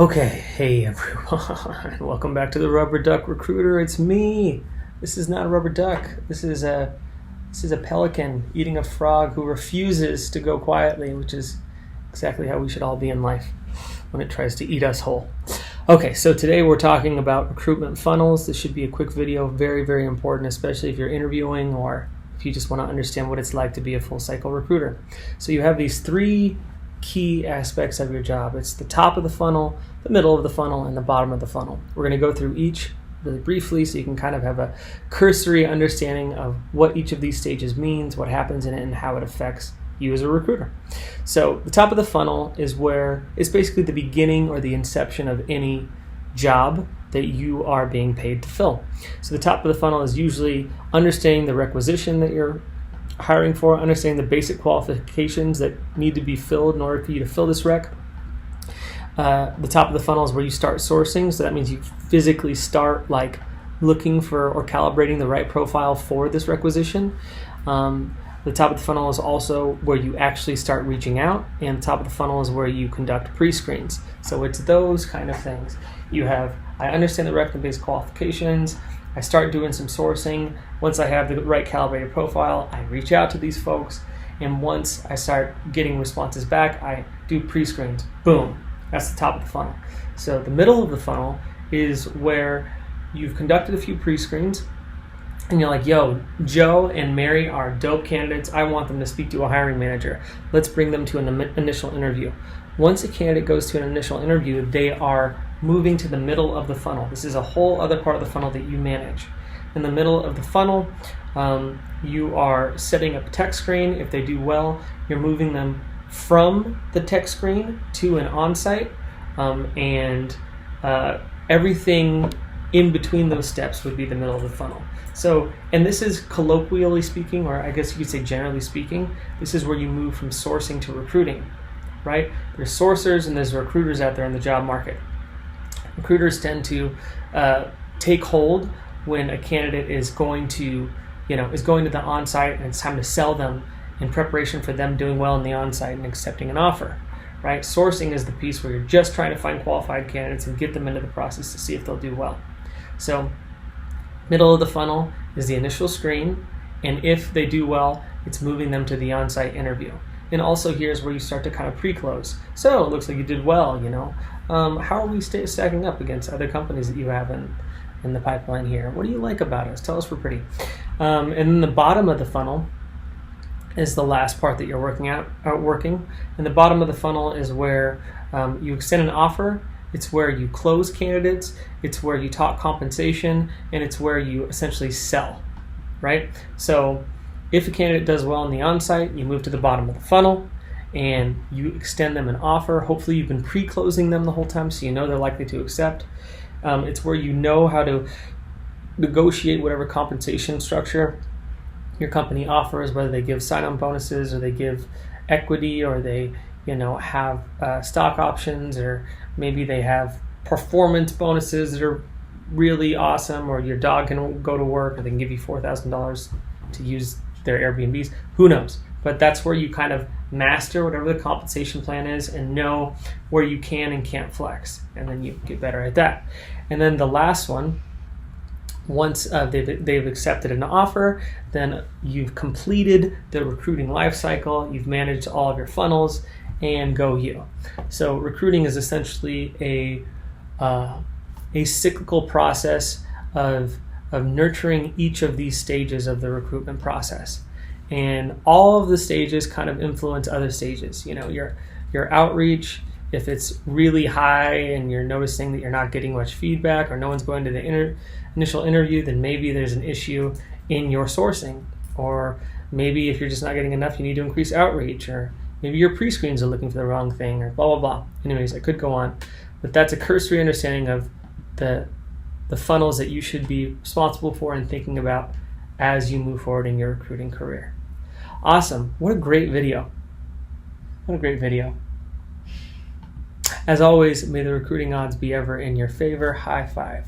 Okay, hey everyone, welcome back to the Rubber Duck Recruiter. It's me. This is not a rubber duck. This is a pelican eating a frog who refuses to go quietly, which is exactly how we should all be in life when it tries to eat us whole. Okay, so today we're talking about recruitment funnels. This should be a quick video, very, very important, especially if you're interviewing or if you just want to understand what it's like to be a full cycle recruiter. So you have these three key aspects of your job. It's the top of the funnel, the middle of the funnel, and the bottom of the funnel. We're going to go through each really briefly so you can kind of have a cursory understanding of what each of these stages means, what happens in it, and how it affects you as a recruiter. So the top of the funnel is where it's basically the beginning or the inception of any job that you are being paid to fill. So the top of the funnel is usually understanding the requisition that you're hiring for, understanding the basic qualifications that need to be filled in order for you to fill this rec. The top of the funnel is where you start sourcing, so that means you physically start looking for or calibrating the right profile for this requisition. The top of the funnel is also where you actually start reaching out, and the top of the funnel is where you conduct pre-screens. So it's those kind of things. I understand the rec and basic qualifications, I start doing some sourcing. Once I have the right calibrated profile, I reach out to these folks, and once I start getting responses back, I do pre-screens. Boom, that's the top of the funnel. So the middle of the funnel is where you've conducted a few pre-screens, and you're like, yo, Joe and Mary are dope candidates. I want them to speak to a hiring manager. Let's bring them to an initial interview. Once a candidate goes to an initial interview, they are moving to the middle of the funnel. This is a whole other part of the funnel that you manage. In the middle of the funnel, you are setting up a tech screen. If they do well, you're moving them from the tech screen to an on-site, and everything in between those steps would be the middle of the funnel. So, and this is colloquially speaking, or I guess you could say generally speaking, this is where you move from sourcing to recruiting, right? There's sourcers and there's recruiters out there in the job market. Recruiters tend to take hold when a candidate is going to the on-site and it's time to sell them in preparation for them doing well in the on-site and accepting an offer, right? Sourcing is the piece where you're just trying to find qualified candidates and get them into the process to see if they'll do well. So middle of the funnel is the initial screen, and if they do well, it's moving them to the on-site interview. And also here's where you start to kind of pre-close. So it looks like you did well, how are we stacking up against other companies that you have in the pipeline here? What do you like about us? Tell us we're pretty. And then the bottom of the funnel is the last part that you're working. And the bottom of the funnel is where you extend an offer. It's where you close candidates. It's where you talk compensation, and it's where you essentially sell, right? So if a candidate does well in the on-site, you move to the bottom of the funnel and you extend them an offer. Hopefully you've been pre-closing them the whole time so you know they're likely to accept. It's where you know how to negotiate whatever compensation structure your company offers, whether they give sign-on bonuses or they give equity or they have stock options, or maybe they have performance bonuses that are really awesome, or your dog can go to work, or they can give you $4,000 to use their Airbnbs. Who knows? But that's where you kind of master whatever the compensation plan is and know where you can and can't flex, and then you get better at that. And then the last one, once they've accepted an offer, then you've completed the recruiting life cycle, you've managed all of your funnels, and go you. So recruiting is essentially a cyclical process of nurturing each of these stages of the recruitment process. And all of the stages kind of influence other stages. Your outreach, if it's really high and you're noticing that you're not getting much feedback or no one's going to the initial interview, then maybe there's an issue in your sourcing. Or maybe if you're just not getting enough, you need to increase outreach. Or maybe your pre-screens are looking for the wrong thing, or blah, blah, blah. Anyways, I could go on. But that's a cursory understanding of the funnels that you should be responsible for and thinking about as you move forward in your recruiting career. Awesome. What a great video. What a great video. As always, may the recruiting odds be ever in your favor. High five.